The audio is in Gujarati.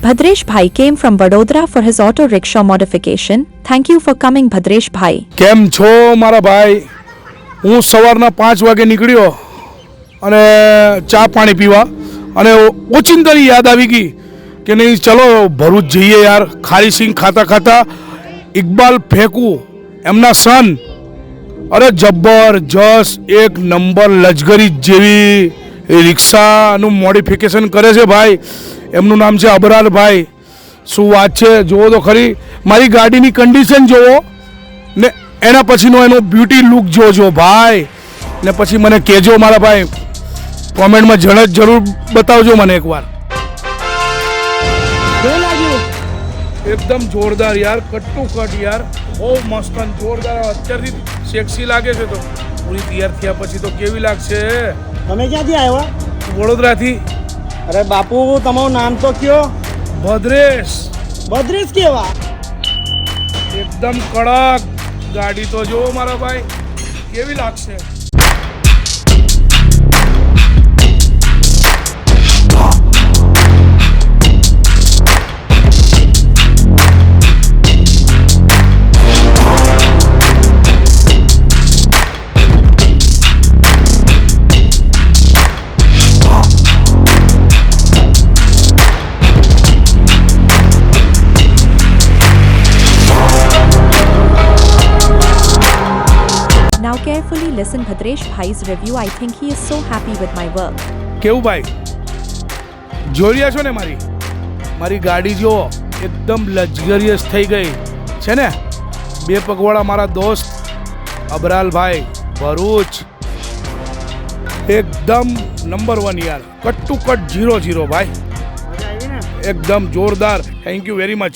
Bhadresh Bhai came from Vadodara for his auto rickshaw modification. Thank you for coming, Bhadresh Bhai. કેમ છો મારા ભાઈ? હું સવારના 5 વાગે નીકળ્યો અને ચા પાણી પીવા અને ઓચિંતાની યાદ આવી ગઈ કે નહીં ચલો ભરૂચ જઈએ યાર. ખારી સિંગ ખાતા ખાતા ઇકબાલ ફેંકુ એમના સન અરે જબરજસ્ત એક નંબર લશ્કરી જેવી રિક્ષાનું મોડિફિકેશન કરે છે ભાઈ. એમનું નામ છે અબરારભાઈ. શું વાત છે, જુઓ તો ખરી મારી ગાડીની કન્ડિશન જુઓ ને એના પછીનો એનો બ્યુટી લુક જોજો ભાઈ. ને પછી મને કહેજો મારા ભાઈ, કોમેન્ટમાં જરૂર બતાવજો મને એકવાર. એકદમ જોરદાર યાર, કટ્ટુ કટ યાર, બહુ મસ્ત અને જોરદાર. અત્યારથી સેક્સી લાગે છે તો પૂરી તૈયાર થયા પછી તો કેવી લાગશે? તમે ક્યાંથી આવ્યા? વડોદરાથી. અરે બાપુ, તમારું નામ તો કયો? ભદ્રેશ. ભદ્રેશ કેવા? એકદમ કડક ગાડી તો જુઓ મારા ભાઈ કેવી લાગશે. Now carefully listen Bhadresh Bhai's review. I think he is so happy with my work. કેવું ભાઈ, જોઈ રહ્યા છો ને મારી ગાડી જુઓ એકદમ લક્ઝરિયસ થઈ ગઈ છે ને. 2 પગવાળા મારા દોસ્ત અબરાલભાઈ ભરૂચ, એકદમ નંબર 1 યાર, કટ ટુ કટ 0-0 ભાઈ, એકદમ જોરદાર. Thank you very much.